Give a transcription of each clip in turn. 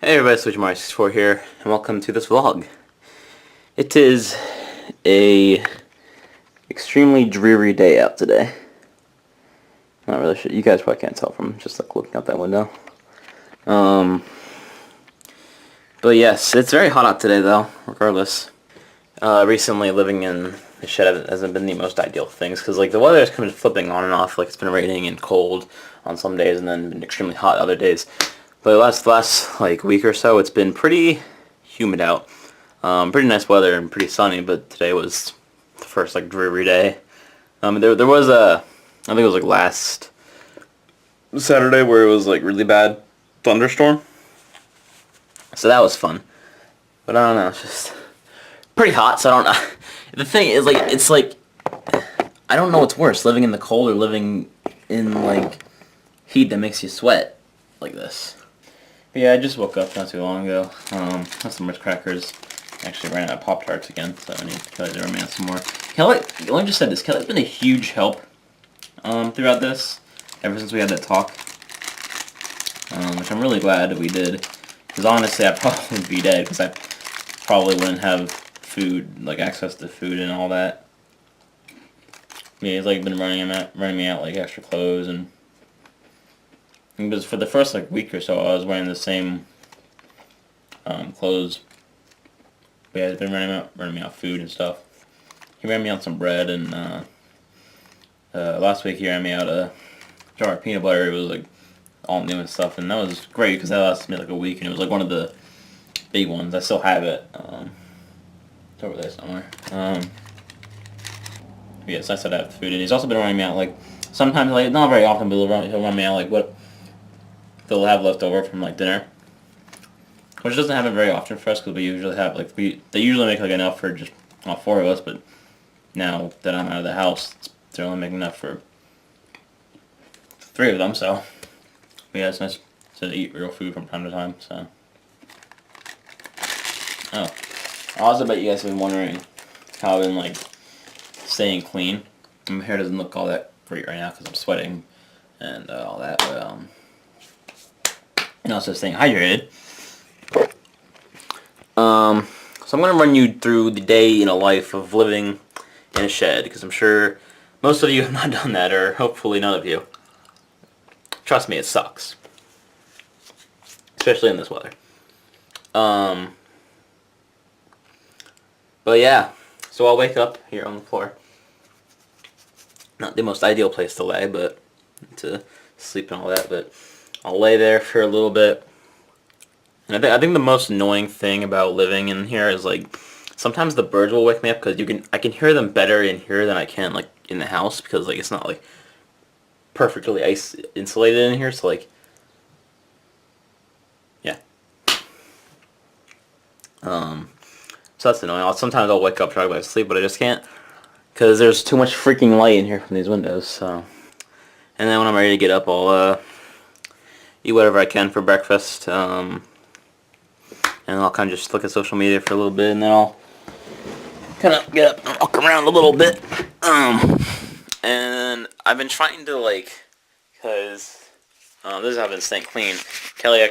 Hey everybody, SwitchMario64 here, and welcome to this vlog. It is a extremely dreary day out today. Not really sure, you guys probably can't tell from just like looking out that window. But yes, it's very hot out today though, regardless. Recently living in the shed hasn't been the most ideal things, because like the weather has been flipping on and off, like it's been raining and cold on some days and then been extremely hot other days. But the last like week or so, it's been pretty humid out. Pretty nice weather and pretty sunny, but today was the first like dreary day. There was I think it was like last Saturday where it was like really bad thunderstorm. So that was fun. But I don't know, it's just pretty hot, so I don't know. The thing is, like, it's like, I don't know what's worse, living in the cold or living in like heat that makes you sweat like this. But yeah, I just woke up not too long ago. Had some Ritz crackers. Actually ran out of Pop-Tarts again, so I need Kelly to run me out some more. Kelly, let me just say this, Kelly's been a huge help throughout this, ever since we had that talk. Which I'm really glad that we did. Because honestly, I'd probably be dead, because I probably wouldn't have food, like access to food and all that. Yeah, he's like been running me out like extra clothes, and because for the first like week or so I was wearing the same clothes. But yeah, he's been running me out food and stuff. He ran me out some bread, and last week he ran me out a jar of peanut butter. It was like all new and stuff, and that was great because that lasted me like a week, and it was like one of the big ones. I still have it. It's over there somewhere. Yeah, it's nice to have food, and he's also been running me out like sometimes, like not very often, but he'll run me out like what they'll have left over from like dinner, which doesn't happen very often for us because we usually have like they usually make like enough for just all four of us, but now that I'm out of the house, they're only making enough for three of them. So yeah, it's nice to eat real food from time to time. So I also bet you guys have been wondering how I've been like staying clean. My hair doesn't look all that great right now because I'm sweating and all that, but and also staying hydrated. So I'm going to run you through the day in a life of living in a shed, because I'm sure most of you have not done that, or hopefully none of you. Trust me, it sucks. Especially in this weather. But yeah, so I'll wake up here on the floor. Not the most ideal place to lay, but to sleep and all that, but I'll lay there for a little bit. And I think the most annoying thing about living in here is like sometimes the birds will wake me up because I can hear them better in here than I can like in the house, because like it's not like perfectly insulated in here, so like yeah. So that's annoying. Sometimes I'll wake up trying to go to sleep, but I just can't because there's too much freaking light in here from these windows. So, and then when I'm ready to get up, I'll eat whatever I can for breakfast. And I'll kind of just look at social media for a little bit, and then I'll kind of get up and walk around a little bit. And I've been trying to like, because this is how I've been staying clean. I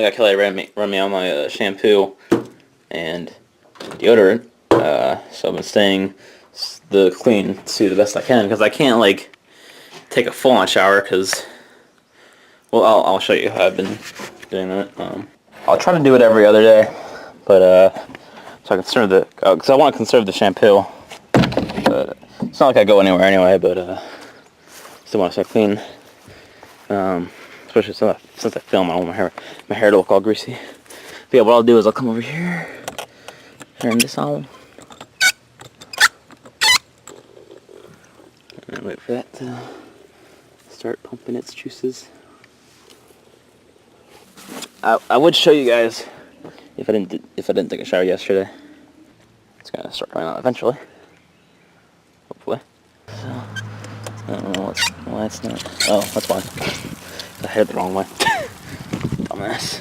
got Kelly to run me on my shampoo and deodorant. So I've been staying clean to the best I can, because I can't like take a full-on shower because, well, I'll show you how I've been doing that. I'll try to do it every other day, but so I conserve because I want to conserve the shampoo. But it's not like I go anywhere anyway. But still want to stay clean. Especially since I film, I don't want my hair to look all greasy. But yeah, what I'll do is I'll come over here, turn this on, and wait for that to start pumping its juices. I would show you guys if I didn't take a shower yesterday. It's gonna start coming out eventually, hopefully. So I don't know why it's not. Oh, that's why. I hit it the wrong way. Dumbass.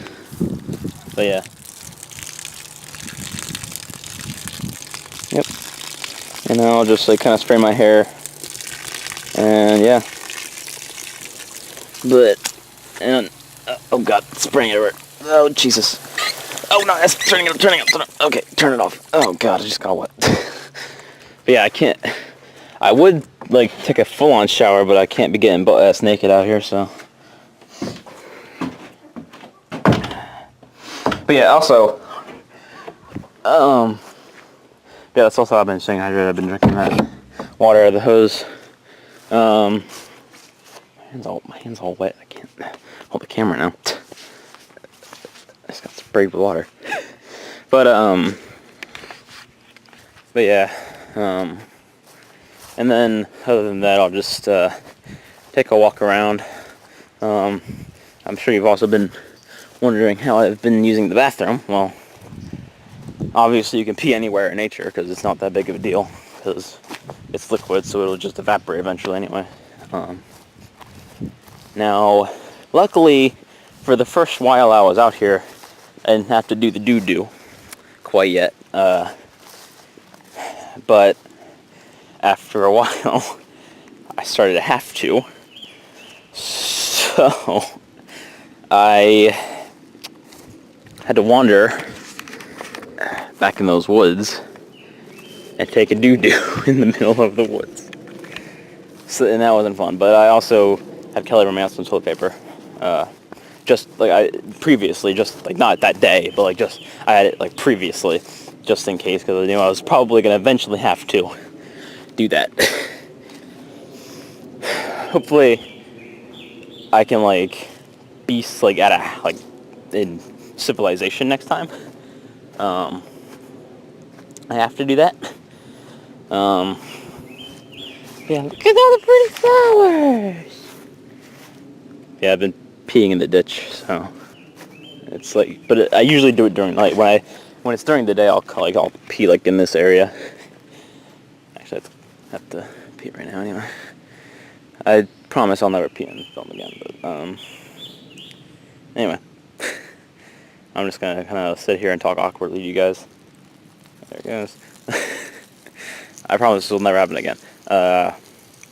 But yeah. Yep. And then I'll just like kind of spray my hair, and yeah. But and Oh god, it's spraying everywhere. Oh Jesus. Oh no, it's turning it up. Okay, turn it off. Oh god, I just got wet. But yeah, I can't. I would like take a full-on shower, but I can't be getting butt-ass naked out here, so. But yeah, also, yeah, that's also how I've been staying hydrated. I've been drinking that water out of the hose. My hand's all wet. I can't hold the camera now. I just got sprayed with water. But yeah, and then other than that, I'll just take a walk around. I'm sure you've also been wondering how I've been using the bathroom. Well, obviously you can pee anywhere in nature because it's not that big of a deal because it's liquid, so it'll just evaporate eventually anyway. Now, luckily, for the first while I was out here, I didn't have to do the doo-doo quite yet. But after a while, I started to have to. So I had to wander back in those woods and take a doo-doo in the middle of the woods. So, and that wasn't fun. But I also had Kelly run me out some toilet paper. Just like previously, just like not that day, but like just I had it like previously, just in case, because I knew I was probably gonna eventually have to do that. Hopefully, I can like be like at a like in civilization next time. I have to do that. Yeah, look at all the pretty flowers. Yeah, I've been peeing in the ditch, so it's like, but I usually do it during night. When it's during the day, I'll pee like in this area. Actually, I have to pee right now anyway. I promise I'll never pee in film again. But anyway, I'm just gonna kind of sit here and talk awkwardly to you guys. There it goes. I promise this will never happen again. Yeah,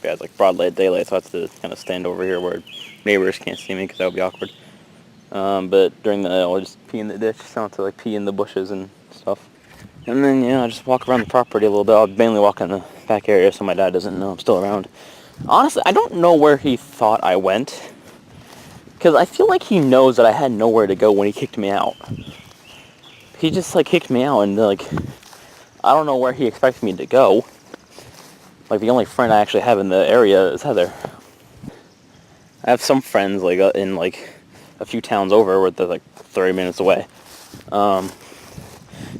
it's like broad daylight, so I have to kind of stand over here where neighbors can't see me because that would be awkward. But during the night, I'll just pee in the ditch, so I don't have to like pee in the bushes and stuff. And then, I just walk around the property a little bit. I'll mainly walk in the back area so my dad doesn't know I'm still around. Honestly, I don't know where he thought I went, because I feel like he knows that I had nowhere to go when he kicked me out. He just like kicked me out, and like I don't know where he expects me to go. Like, the only friend I actually have in the area is Heather. I have some friends like in like a few towns over where they're like 30 minutes away. And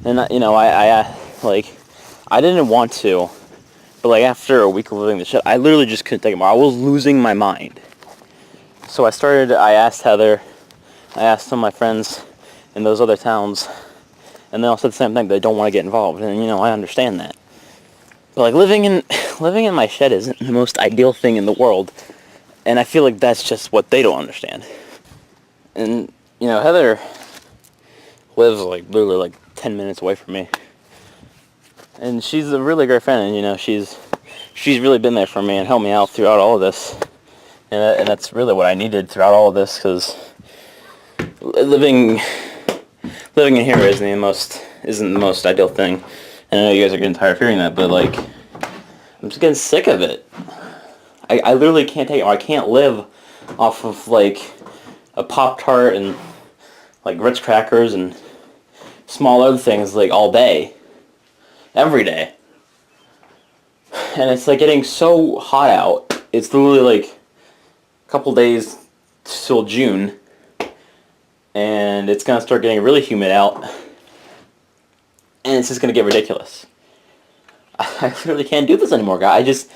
I like I didn't want to, but like after a week of living the shit, I literally just couldn't take it more. I was losing my mind. So I asked Heather, I asked some of my friends in those other towns, and they all said the same thing. They don't want to get involved, and I understand that. But like living in my shed isn't the most ideal thing in the world, and I feel like that's just what they don't understand. And Heather lives like literally like 10 minutes away from me, and she's a really great friend, and she's really been there for me and helped me out throughout all of this, and that's really what I needed throughout all of this, because living in here isn't the most ideal thing. And I know you guys are getting tired of hearing that, but like I'm just getting sick of it. I literally can't take it. I can't live off of like a Pop-Tart and like Ritz crackers and small other things like all day, every day. And it's like getting so hot out. It's literally like a couple days till June, and it's gonna start getting really humid out, and it's just gonna get ridiculous. I literally can't do this anymore, guys.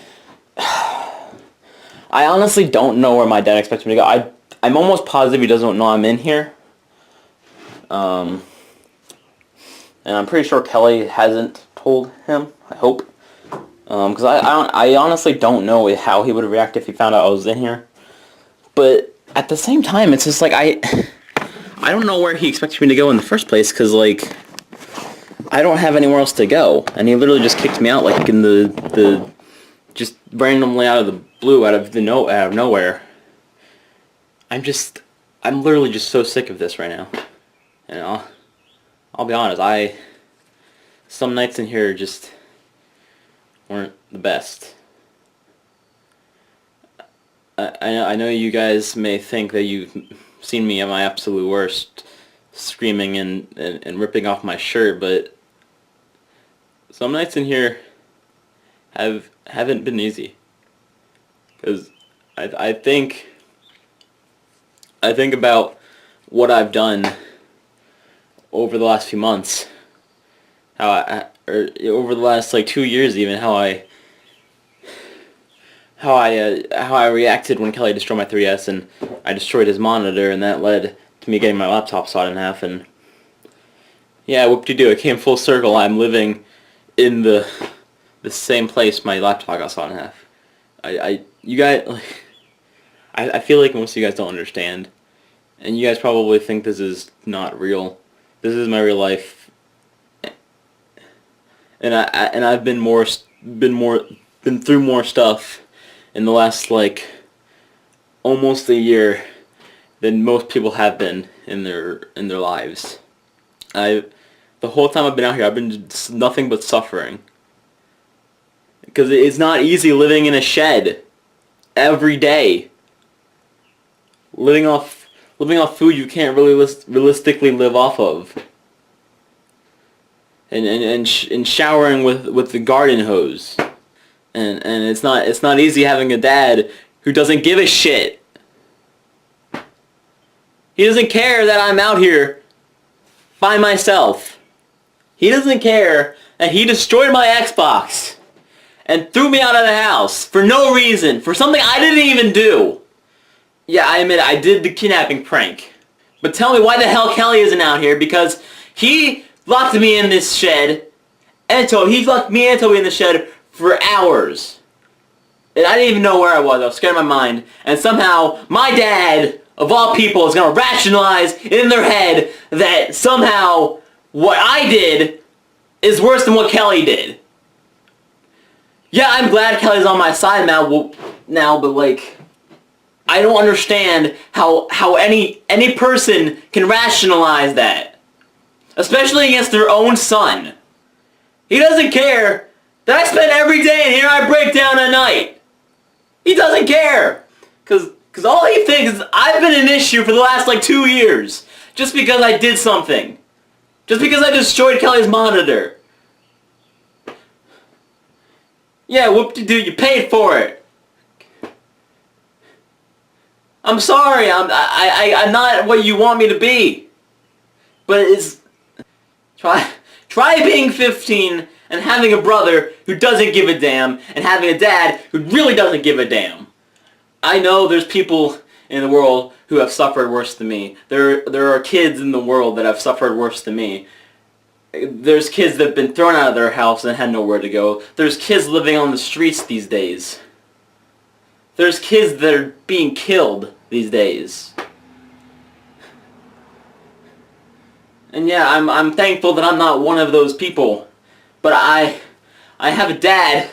I honestly don't know where my dad expects me to go. I'm almost positive he doesn't know I'm in here. And I'm pretty sure Kelly hasn't told him. I hope. Because I honestly don't know how he would react if he found out I was in here. But at the same time, it's just like I don't know where he expects me to go in the first place, because like I don't have anywhere else to go, and he literally just kicked me out like in the just randomly out of the blue, out of nowhere. I'm literally just so sick of this right now. And I'll be honest, some nights in here just weren't the best. I know you guys may think that you've seen me at my absolute worst, screaming and ripping off my shirt, but some nights in here haven't been easy. Because I think about what I've done over the last few months, or over the last like 2 years even, how I reacted when Kelly destroyed my 3DS and I destroyed his monitor, and that led to me getting my laptop sawed in half. And yeah, whoop-de-doo, it came full circle. I'm living in the same place my laptop got sawed in half. You guys, like, I feel like most of you guys don't understand, and you guys probably think this is not real. This is my real life, and I've been through more stuff in the last like almost a year than most people have been in their lives. The whole time I've been out here, I've been just nothing but suffering. Because it's not easy living in a shed every day. Living off food you can't really realistically live off of. And showering with the garden hose. And it's not easy having a dad who doesn't give a shit. He doesn't care that I'm out here by myself. He doesn't care that he destroyed my Xbox and threw me out of the house for no reason, for something I didn't even do. Yeah, I admit I did the kidnapping prank. But tell me why the hell Kelly isn't out here, because he locked me in this shed, he locked me and Toby in the shed for hours. And I didn't even know where I was scared of my mind. And somehow, my dad, of all people, is going to rationalize in their head that somehow what I did is worse than what Kelly did. Yeah, I'm glad Kelly's on my side now, but like, I don't understand how any person can rationalize that. Especially against their own son. He doesn't care that I spend every day in here, I break down at night. He doesn't care. Cause all he thinks is I've been an issue for the last like 2 years. Just because I did something. Just because I destroyed Kelly's monitor. Yeah, whoop-de-doo, you paid for it. I'm sorry, I'm not what you want me to be. But it's... Try being 15 and having a brother who doesn't give a damn, and having a dad who really doesn't give a damn. I know there's people in the world who have suffered worse than me. There are kids in the world that have suffered worse than me. There's kids that have been thrown out of their house and had nowhere to go. There's kids living on the streets these days. There's kids that are being killed these days. And yeah, I'm thankful that I'm not one of those people. But I have a dad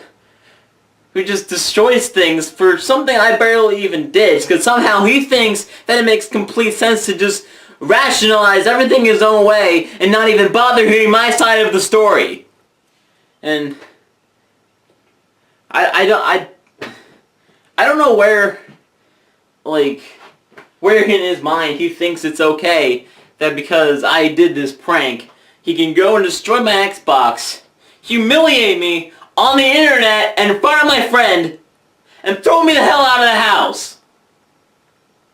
who just destroys things for something I barely even did. Because somehow he thinks that it makes complete sense to just rationalize everything his own way and not even bother hearing my side of the story. And I don't know where in his mind he thinks it's okay that because I did this prank, he can go and destroy my Xbox, humiliate me on the internet and in front of my friend, and throw me the hell out of the house.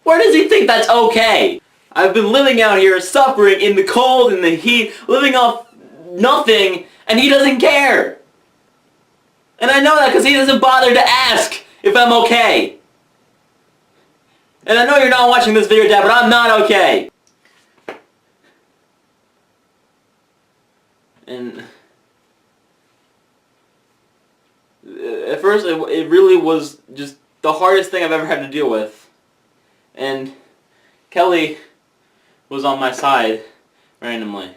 Where does he think that's okay? I've been living out here, suffering in the cold, in the heat, living off nothing, and he doesn't care. And I know that because he doesn't bother to ask if I'm okay. And I know you're not watching this video, Dad, but I'm not okay. And at first, it really was just the hardest thing I've ever had to deal with. And Kelly was on my side randomly.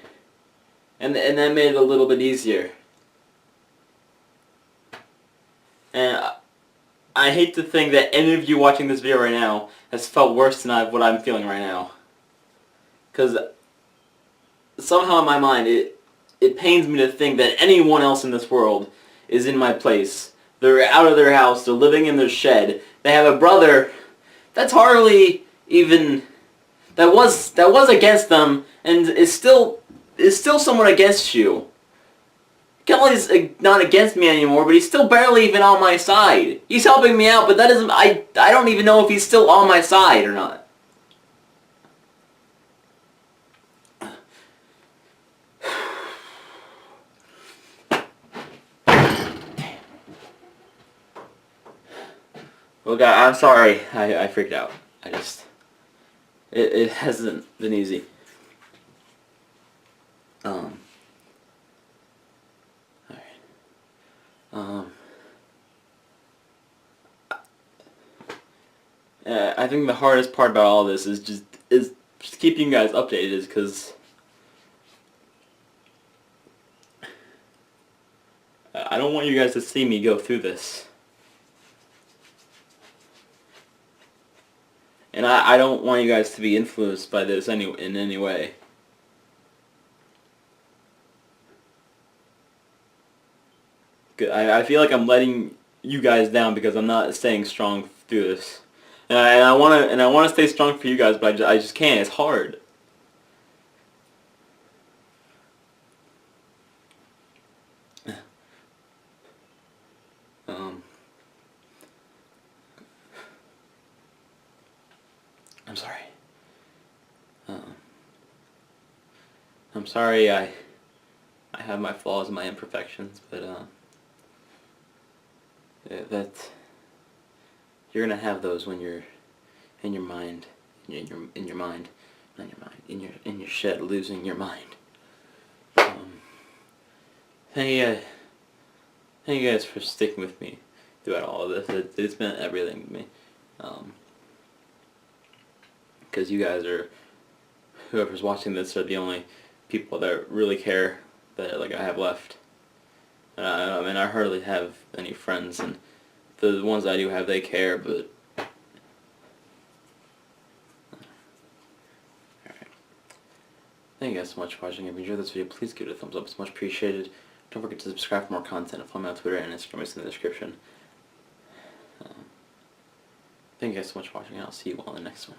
And that made it a little bit easier. And I hate to think that any of you watching this video right now has felt worse than what I'm feeling right now. Because somehow in my mind, it pains me to think that anyone else in this world is in my place. They're out of their house, they're living in their shed, they have a brother that's hardly even, that was against them, and is still somewhat against you. Kelly's not against me anymore, but he's still barely even on my side. He's helping me out, but that doesn't, I don't even know if he's still on my side or not. Well, God, I'm sorry. I freaked out. I just... It hasn't been easy. Alright. I think the hardest part about all this is just keeping you guys updated, is because I don't want you guys to see me go through this. And I don't want you guys to be influenced by this in any way. I feel like I'm letting you guys down because I'm not staying strong through this. And I wanna stay strong for you guys, but I just can't. It's hard. I'm sorry. I'm sorry. I have my flaws and my imperfections, but that you're gonna have those when you're in your mind, in your mind, not your mind, in your shed, losing your mind. Thank you guys for sticking with me throughout all of this. It's been everything to me. Because you guys are, whoever's watching this, are the only people that really care that I have left. And I mean, I hardly have any friends, and the ones I do have, they care, but... Alright. Thank you guys so much for watching. If you enjoyed this video, please give it a thumbs up. It's much appreciated. Don't forget to subscribe for more content. Follow me on Twitter and Instagram. It's in the description. Thank you guys so much for watching, and I'll see you all in the next one.